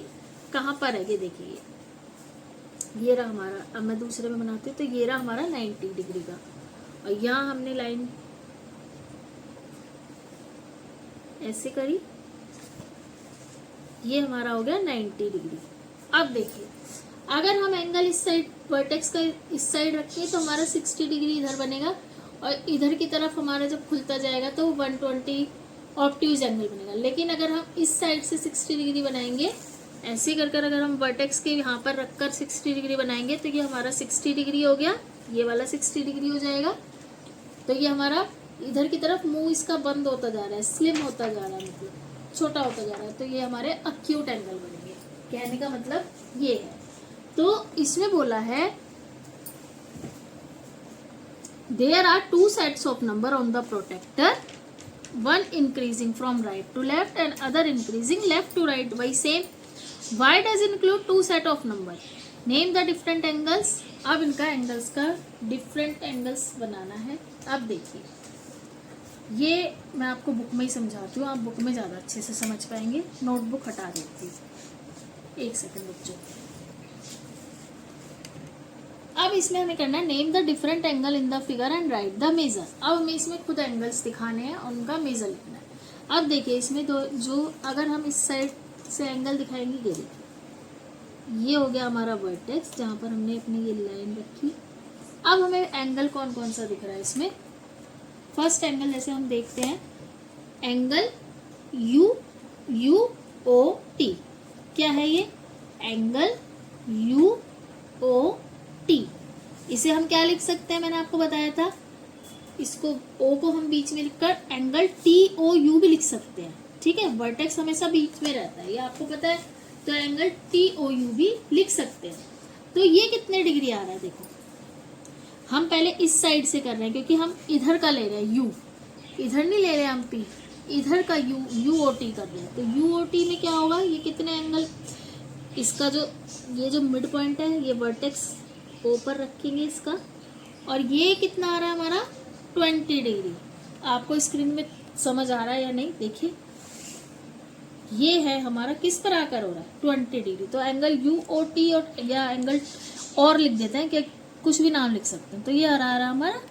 कहाँ पर है, ये देखिए, ये रहा हमारा। अब मैं दूसरे में बनाती हूँ, तो ये रहा हमारा 90 डिग्री का, और यहाँ हमने लाइन ऐसे करी, ये हमारा हो गया 90 डिग्री। अब देखिए, अगर हम एंगल इस साइड, वर्टेक्स का इस साइड रखें, तो हमारा 60 डिग्री इधर बनेगा, और इधर की तरफ हमारा जब खुलता जाएगा तो 120 ऑब्ट्यूज एंगल बनेगा। लेकिन अगर हम इस साइड से 60 डिग्री बनाएंगे, ऐसे कर अगर हम वर्टेक्स के यहाँ पर रखकर 60 डिग्री बनाएंगे, तो ये हमारा 60 डिग्री हो गया, ये वाला 60 डिग्री हो जाएगा। तो ये हमारा इधर की तरफ मुंह इसका बंद होता जा रहा है, स्लिम होता जा रहा है, मतलब छोटा होता जा रहा है, तो ये हमारे अक्यूट एंगल बनेंगे। कहने का मतलब ये है। तो इसमें बोला है there are 2 sets of numbers on the protractor, one increasing from right to left and other increasing left to right by same. Why does include 2 set of number? Name the different angles. अब इनका angles का different angles बनाना है। अब देखिए, ये मैं आपको book में ही समझाती हूँ, आप बुक में ज़्यादा अच्छे से समझ पाएंगे। नोटबुक हटा देती हूँ, एक सेकंड बच्चों। अब इसमें हमें करना है name the different angle in the figure and write the measure. अब हमें इसमें खुद एंगल्स दिखाने हैं और उनका मेजर लिखना है। अब देखिए, इसमें जो अगर हम इस साइड से एंगल दिखाएंगे, ये देखिए, ये हो गया हमारा वर्टेक्स जहाँ पर हमने अपनी ये लाइन रखी। अब हमें एंगल कौन कौन सा दिख रहा है इसमें। फर्स्ट एंगल जैसे हम देखते हैं, एंगल UOT। क्या है ये एंगल UOT। इसे हम क्या लिख सकते हैं, मैंने आपको बताया था, इसको O को हम बीच में लिखकर एंगल TOU भी लिख सकते हैं। ठीक है, वर्टेक्स हमेशा बीच में रहता है, ये आपको पता है, तो एंगल TOU भी लिख सकते हैं। तो ये कितने डिग्री आ रहा है, देखो हम पहले इस साइड से कर रहे हैं, क्योंकि हम इधर का ले रहे हैं U, इधर नहीं ले रहे हैं हम P, इधर का UOT कर रहे हैं। तो UOT में क्या होगा, ये कितने एंगल, इसका ये जो मिड पॉइंट है, ये वर्टेक्स ऊपर रखेंगे इसका, और ये कितना आ रहा है हमारा 20 डिग्री। आपको स्क्रीन में समझ आ रहा है या नहीं, देखिए ये है हमारा किस पर आकर हो रहा है 20 डिग्री। तो एंगल UOT और या एंगल और लिख देते हैं, कि कुछ भी नाम लिख सकते हैं। तो ये आ रहा हमारा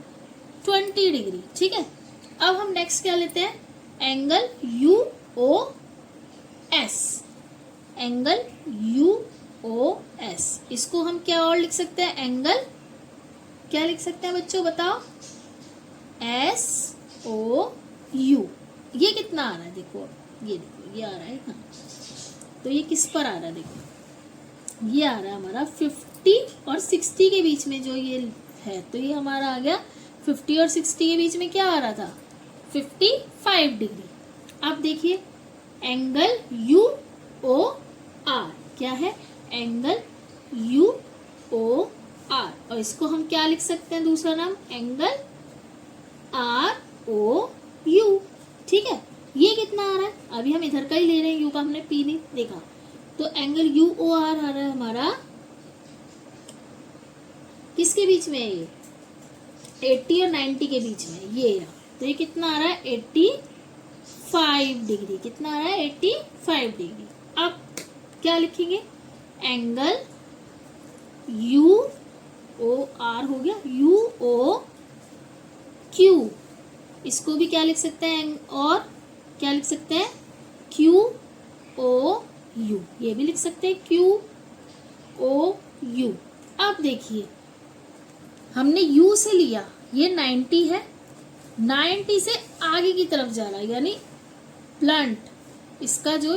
20 डिग्री। ठीक है, अब हम नेक्स्ट क्या लेते हैं, एंगल UOS। एंगल UOS, इसको हम क्या और लिख सकते हैं, एंगल क्या लिख सकते हैं बच्चों, बताओ, SOU। ये कितना आ रहा है, देखो ये देखो, ये आ रहा है हाँ। तो ये किस पर आ रहा है, देखो ये आ रहा है हमारा 50 और 60 के बीच में जो ये है। तो ये हमारा आ गया 50 और 60 के बीच में क्या आ रहा था, 55 डिग्री। अब देखिए एंगल UOR क्या है, एंगल UOR, और इसको हम क्या लिख सकते हैं, दूसरा नाम एंगल ROU। ठीक है, ये कितना आ रहा है, अभी हम इधर का ही ले रहे हैं, U का हमने P नहीं देखा। तो एंगल UOR आ रहा है हमारा किसके बीच में है, ये 80 और 90 के बीच में, ये रहा तो ये कितना आ रहा है 85 डिग्री। कितना आ रहा है 85 डिग्री। अब क्या लिखेंगे, एंगल यू ओ आर हो गया, यू ओ क्यू, इसको भी क्या लिख सकते हैं, और क्या लिख सकते हैं, क्यू ओ यू, ये भी लिख सकते हैं क्यू ओ यू। अब देखिए हमने यू से लिया, ये 90 है, 90 से आगे की तरफ जा रहा है, यानी ब्लंट, इसका जो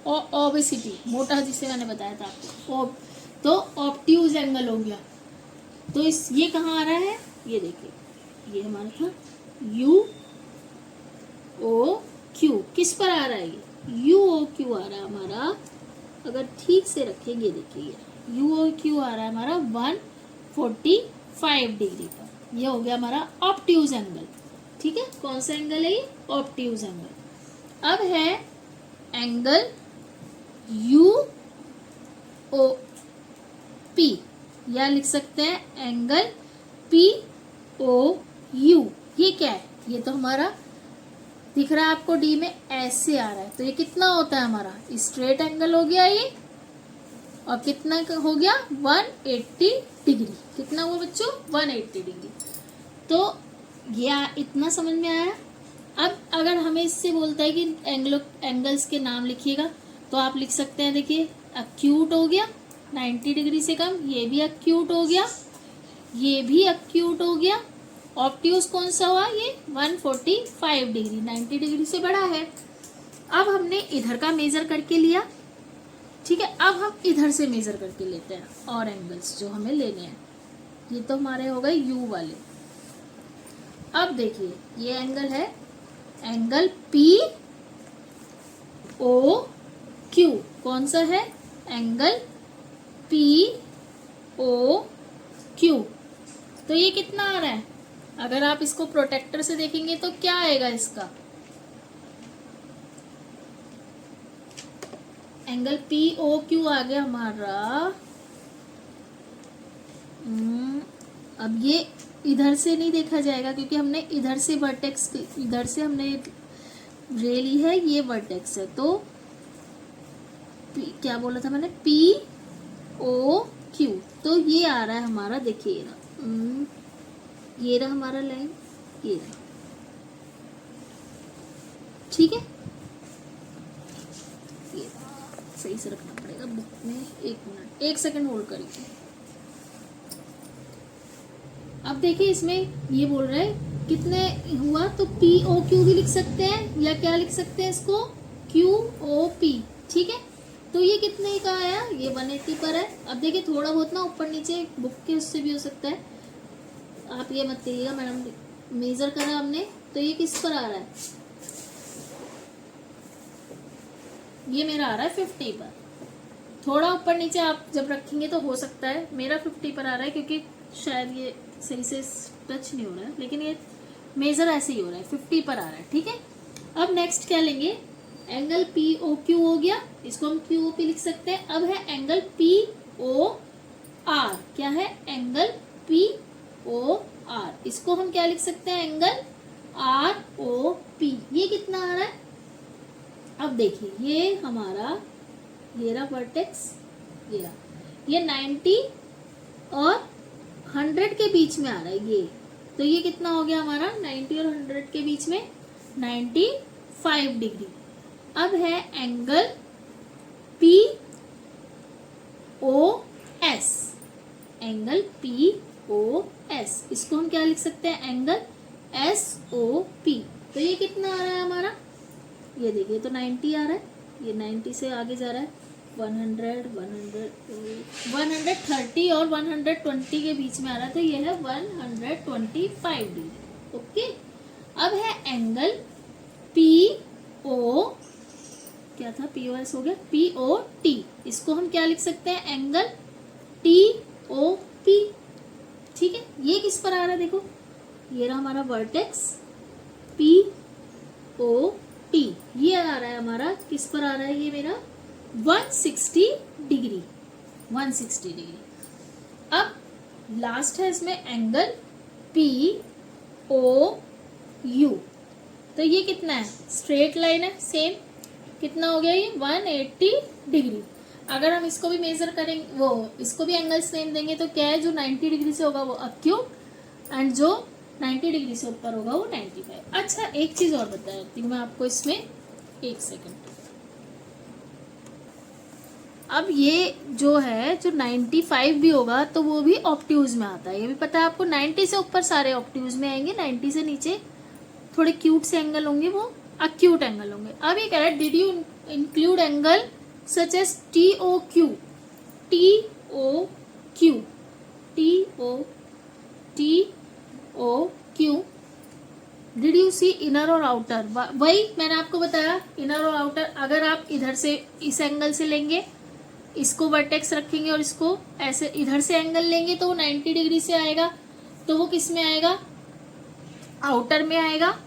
ओबेसिटी, मोटा, जिसे मैंने बताया था आपको, तो ऑब्ट्यूज एंगल हो गया। तो ये कहाँ आ रहा है, ये देखिए, ये हमारा था यू ओ क्यू, किस पर आ रहा है, ये यू ओ क्यू आ रहा है हमारा, अगर ठीक से रखेंगे, देखिए यू ओ क्यू आ रहा है हमारा 145 डिग्री पर। ये हो गया हमारा ऑब्ट्यूज एंगल। ठीक है, कौन सा एंगल है ये, ऑब्ट्यूज एंगल। अब है एंगल यू ओ पी, या लिख सकते हैं एंगल पी ओ यू। ये क्या है, ये तो हमारा दिख रहा है आपको डी में, ऐसे आ रहा है, तो ये कितना होता है हमारा, स्ट्रेट एंगल हो गया ये, और कितना हो गया 180 डिग्री। कितना हुआ बच्चों, 180 डिग्री। तो ये इतना समझ में आया। अब अगर हमें इससे बोलता है कि एंगल्स के नाम लिखिएगा, तो आप लिख सकते हैं, देखिए एक्यूट हो गया 90 डिग्री से कम, ये भी एक्यूट हो गया, ये भी एक्यूट हो गया। ऑब्ट्यूज कौन सा हुआ, ये 145 डिग्री, 90 डिग्री से बड़ा है। अब हमने इधर का मेजर करके लिया, ठीक है। अब हम इधर से मेजर करके लेते हैं और एंगल्स जो हमें लेने हैं। ये तो हमारे हो गए यू वाले। अब देखिए ये एंगल है एंगल पी ओ क्यू, कौन सा है, एंगल पी ओ क्यू। तो ये कितना आ रहा है, अगर आप इसको प्रोटेक्टर से देखेंगे तो क्या आएगा, इसका एंगल पी ओ क्यू आ गया हमारा। अब ये इधर से नहीं देखा जाएगा, क्योंकि हमने इधर से वर्टेक्स, इधर से हमने रे ली है, ये वर्टेक्स है। तो क्या बोला था मैंने, पी ओ क्यू। तो ये आ रहा है हमारा, देखिए ये रहा हमारा लाइन, ये रहा, ठीक है। ये सही से रखना पड़ेगा बुक में, 1 मिनट 1 सेकंड होल्ड करिए। अब देखिए इसमें ये बोल रहा है कितने हुआ, तो पी ओ क्यू भी लिख सकते हैं, या क्या लिख सकते हैं इसको, क्यू ओ पी, ठीक है। तो ये कितने का आया, ये 180 पर है। अब देखिए थोड़ा बहुत ना ऊपर नीचे बुक के उससे भी हो सकता है, आप ये मत करिएगा मैडम, मेजर करा हमने, तो ये किस पर आ रहा है, ये मेरा आ रहा है 50 पर। थोड़ा ऊपर नीचे आप जब रखेंगे तो हो सकता है, मेरा 50 पर आ रहा है, क्योंकि शायद ये सही से टच नहीं हो रहा है, लेकिन ये मेजर ऐसे ही हो रहा है, 50 पर आ रहा है, ठीक है। अब नेक्स्ट क्या लेंगे, एंगल पी ओ क्यू हो गया, इसको हम क्यू ओ पी लिख सकते हैं। अब है एंगल पी ओ आर, क्या है, एंगल पी ओ आर, इसको हम क्या लिख सकते हैं, एंगल आर ओ पी। ये कितना आ रहा है, अब देखिए ये हमारा, ये रहा वर्टेक्स, ये रहा, ये 90 और 100 के बीच में आ रहा है ये। तो ये कितना हो गया हमारा, 90 और 100 के बीच में 95 डिग्री। अब है angle P O S, angle P O S, इसको हम क्या लिख सकते हैं, एंगल एस ओ पी। तो ये कितना आ रहा है हमारा, ये देखिए तो 90 आ रहा है, ये 90 से आगे जा रहा है, 130 और 120 के बीच में आ रहा है, तो ये है 125 डिग्री, ओके। अब है एंगल पी ओ, क्या था, पी ओ एस हो गया, पी ओ टी, इसको हम क्या लिख सकते हैं, एंगल टी ओ पी, ठीक है। ये किस पर आ रहा है, देखो ये रहा हमारा वर्टेक्स पी ओ टी, ये आ रहा है हमारा, किस पर आ रहा है, ये मेरा 160 डिग्री, 160 डिग्री। अब लास्ट है इसमें एंगल पी ओ यू। तो ये कितना है, स्ट्रेट लाइन है, सेम कितना हो गया ये 180 डिग्री। अगर हम इसको भी मेजर करेंगे, वो इसको भी एंगल्स नेम देंगे तो क्या है, जो 90 डिग्री से होगा वो अक्यूट, एंड जो 90 डिग्री से ऊपर होगा वो 95। अच्छा एक चीज और बता देती हूँ मैं आपको इसमें, एक सेकंड। अब ये जो है, जो 95 भी होगा तो वो भी ऑप्ट्यूज में आता है, ये भी पता है आपको। 90 से ऊपर सारे ऑप्ट्यूज में आएंगे, 90 से नीचे थोड़े क्यूट से एंगल होंगे वो अक्यूट एंगल होंगे। अब ये कह रहा है did you include angle such as TOQ, TOQ, TOQ, did you see inner और आउटर। वही मैंने आपको बताया, इनर और आउटर। अगर आप इधर से इस एंगल से लेंगे, इसको वर्टेक्स रखेंगे और इसको ऐसे इधर से एंगल लेंगे तो वो 90 डिग्री से आएगा, तो वो किस में आएगा, आउटर में आएगा,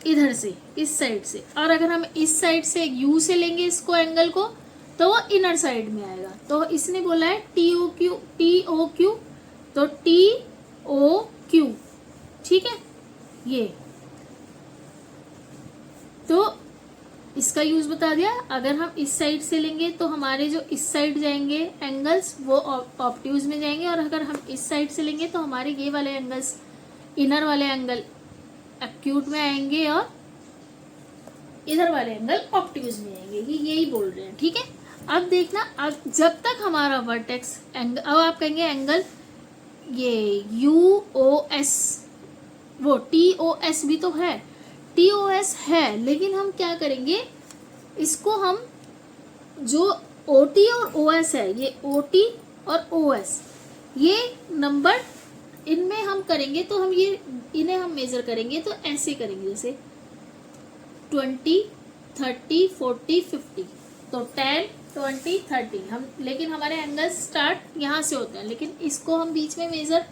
इधर से इस साइड से। और अगर हम इस साइड से यू से लेंगे इसको एंगल को, तो वो इनर साइड में आएगा। तो इसने बोला है TOQ, TOQ, तो TOQ, ठीक है। ये तो इसका यूज बता दिया। अगर हम इस साइड से लेंगे तो हमारे जो इस साइड जाएंगे एंगल्स वो ऑप्ट्यूज में जाएंगे, और अगर हम इस साइड से लेंगे तो हमारे ये वाले एंगल्स, इनर वाले एंगल एक्यूट में आएंगे और इधर वाले एंगल ऑप्ट्यूज में आएंगे। ये यही बोल रहे हैं, ठीक है। अब देखना, अब जब तक हमारा वर्टेक्स एंगल, अब आप कहेंगे एंगल ये UOS, वो TOS भी तो है, TOS है, लेकिन हम क्या करेंगे, इसको हम जो OT और OS है, ये OT और OS, ये नंबर इनमें हम करेंगे तो हम ये इन्हें हम मेजर करेंगे तो ऐसे करेंगे, जैसे 20, 30, 40, 50, तो 10, 20, 30 हम, लेकिन हमारे एंगल्स स्टार्ट यहाँ से होते हैं, लेकिन इसको हम बीच में मेजर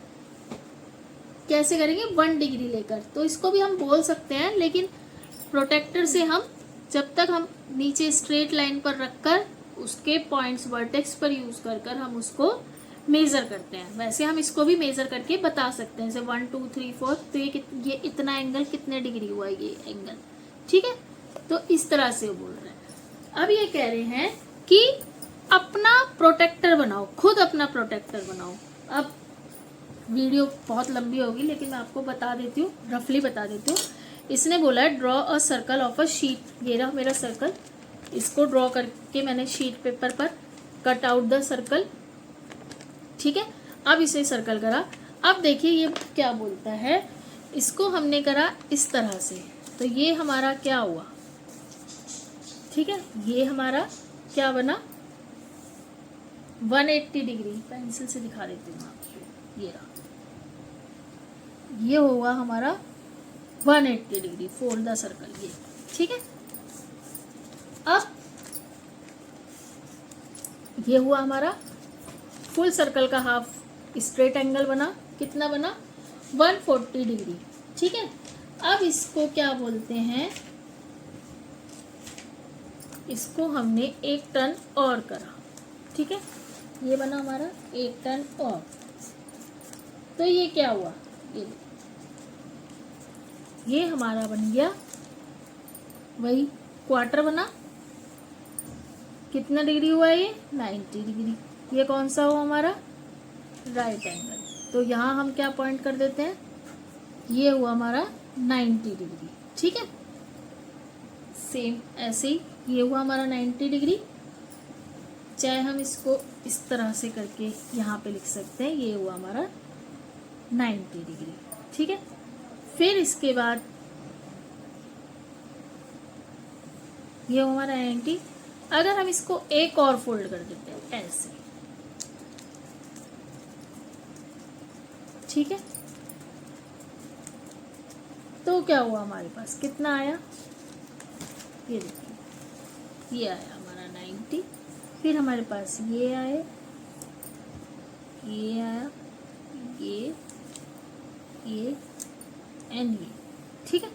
कैसे करेंगे, 1 डिग्री लेकर। तो इसको भी हम बोल सकते हैं, लेकिन प्रोटेक्टर से हम जब तक हम नीचे स्ट्रेट लाइन पर रखकर उसके पॉइंट्स वर्टेक्स पर यूज कर कर हम उसको मेजर करते हैं। वैसे हम इसको भी मेजर करके बता सकते हैं, जैसे 1, 2, 3, 4, तो ये इतना एंगल कितने डिग्री हुआ ये एंगल, ठीक है। तो इस तरह से बोल रहे हैं। अब ये कह रहे हैं कि अपना प्रोटेक्टर बनाओ, खुद अपना प्रोटेक्टर बनाओ। अब वीडियो बहुत लंबी होगी, लेकिन मैं आपको बता देती हूँ, रफली बता देती हूँ। इसने बोला है draw a circle of a sheet. ये रहा मेरा सर्कल, इसको ड्रॉ करके मैंने शीट पेपर पर कट आउट द सर्कल, ठीक है। अब इसे सर्कल करा। अब देखिए ये क्या बोलता है, इसको हमने करा इस तरह से, तो ये हमारा क्या हुआ, ठीक है। ये हमारा क्या बना, 180 डिग्री। पेंसिल से दिखा देती हूँ आपको, ये रहा, ये होगा हमारा 180 डिग्री, फोल्ड द सर्कल, ये, ठीक है। अब ये हुआ हमारा फुल सर्कल का हाफ स्ट्रेट एंगल बना, कितना बना, 140 डिग्री, ठीक है। अब इसको क्या बोलते हैं, इसको हमने 1 टर्न और करा, ठीक है। ये बना हमारा 1 टर्न और, तो ये क्या हुआ, ये हमारा बन गया वही क्वार्टर बना। कितना डिग्री हुआ ये, 90 डिग्री। ये कौन सा हुआ हमारा, राइट एंगल। तो यहाँ हम क्या पॉइंट कर देते हैं, ये हुआ हमारा 90 डिग्री, ठीक है। सेम ऐसे ही ये हुआ हमारा 90 डिग्री। चाहे हम इसको इस तरह से करके यहाँ पे लिख सकते हैं, ये हुआ हमारा 90 डिग्री, ठीक है। फिर इसके बाद ये हुआ हमारा 90। अगर हम इसको एक और फोल्ड कर देते हैं ऐसे, ठीक है, तो क्या हुआ हमारे पास, कितना आया, ये देखिए, ये आया हमारा 90। फिर हमारे पास ये आए, ये आया, ये एंड ये, ठीक है।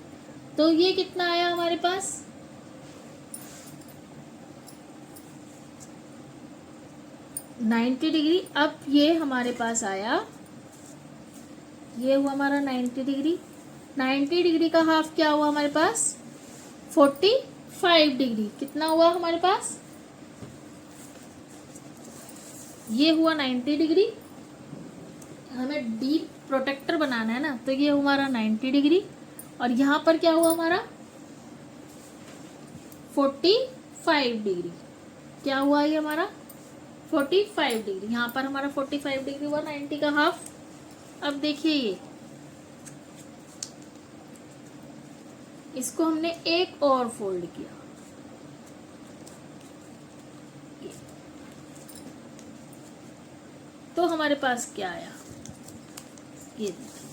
तो ये कितना आया हमारे पास, 90 डिग्री। अब ये हमारे पास आया, ये हुआ हमारा 90 डिग्री, 90 डिग्री का हाफ क्या हुआ हमारे पास, 45 डिग्री। कितना हुआ हमारे पास, ये हुआ 90 डिग्री। हमें डीप प्रोटेक्टर बनाना है ना, तो ये हमारा 90 डिग्री, और यहाँ पर क्या हुआ हमारा 45 डिग्री। क्या हुआ ये हमारा 45 डिग्री, यहाँ पर हमारा 45 डिग्री हुआ 90 का हाफ। अब देखिए ये, इसको हमने एक और फोल्ड किया, तो हमारे पास क्या आया, ये देखिए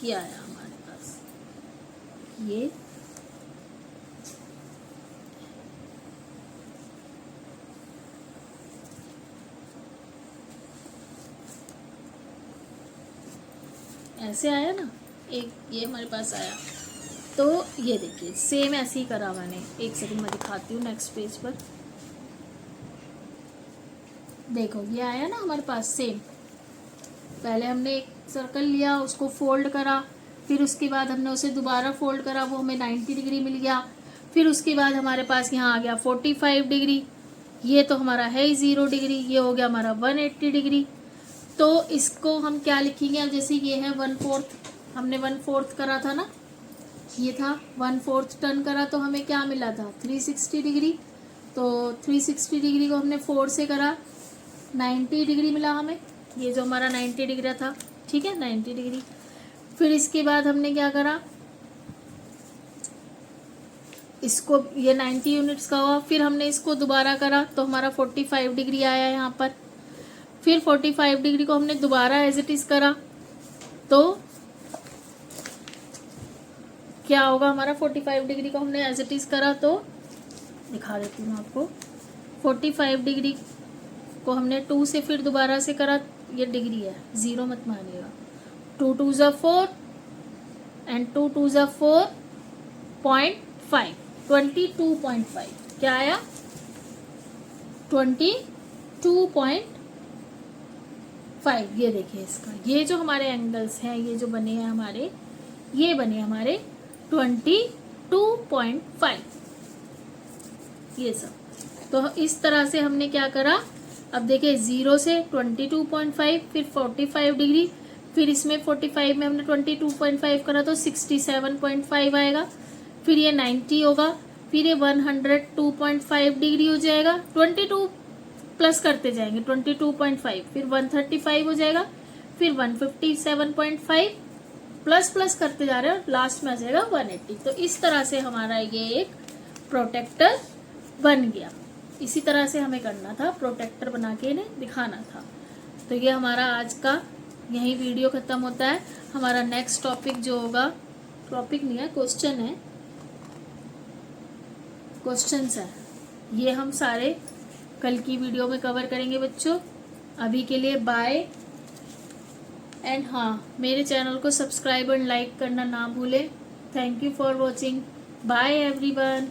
क्या आया हमारे पास, ये ऐसे आया ना, एक ये हमारे पास आया। तो ये देखिए सेम ऐसे ही करा मैंने, एक सेकंड में दिखाती हूँ नेक्स्ट पेज पर। देखो ये आया ना हमारे पास सेम। पहले हमने एक सर्कल लिया, उसको फोल्ड करा, फिर उसके बाद हमने उसे दोबारा फोल्ड करा, वो हमें 90 डिग्री मिल गया। फिर उसके बाद हमारे पास यहाँ आ गया 45 डिग्री, ये तो हमारा है ही 0 डिग्री, ये हो गया हमारा 180 डिग्री। तो इसको हम क्या लिखेंगे, अब जैसे ये है 1/4, हमने 1/4 करा था ना, ये था 1/4 टर्न करा, तो हमें क्या मिला था 360 डिग्री। तो 360 डिग्री को हमने 4 से करा, 90 डिग्री मिला हमें, ये जो हमारा 90 डिग्री था, ठीक है 90 डिग्री। फिर इसके बाद हमने क्या करा, इसको ये 90 यूनिट्स का हुआ, फिर हमने इसको दोबारा करा तो हमारा 45 डिग्री आया यहाँ पर। फिर 45 डिग्री को हमने दोबारा एज इट इज करा, तो क्या होगा हमारा 45 डिग्री को हमने एज इट इज करा, तो दिखा देती हूँ आपको। 45 डिग्री को हमने 2 से फिर दोबारा से करा, ये डिग्री है 0 मत मानिएगा, 2 2 ज़ा 4 एंड 2 2 ज़ा 4.5, 22.5 क्या आया 22.5। ये देखिए इसका, ये जो हमारे एंगल्स हैं, ये जो बने हैं हमारे, ये बने हमारे 22.5, ये सब। तो इस तरह से हमने क्या करा, अब देखिए 0 से 22.5, फिर 45 डिग्री, फिर इसमें 45 में हमने 22.5 करा तो 67.5 आएगा, फिर ये 90 होगा, फिर ये 102.5 डिग्री हो जाएगा, 22 प्लस करते जाएंगे 22.5, फिर 135 हो जाएगा, फिर 157.5 प्लस प्लस करते जा रहे हैं, और लास्ट में आ जाएगा 180। तो इस तरह से हमारा ये एक प्रोटेक्टर बन गया। इसी तरह से हमें करना था, प्रोटेक्टर बना के इन्हें दिखाना था। तो ये हमारा आज का यही वीडियो खत्म होता है। हमारा नेक्स्ट टॉपिक जो होगा, टॉपिक नहीं है क्वेश्चन है, क्वेश्चंस है, ये हम सारे कल की वीडियो में कवर करेंगे बच्चों। अभी के लिए बाय एंड हाँ, मेरे चैनल को सब्सक्राइब एंड लाइक करना ना भूलें। Thank you for watching, bye everyone.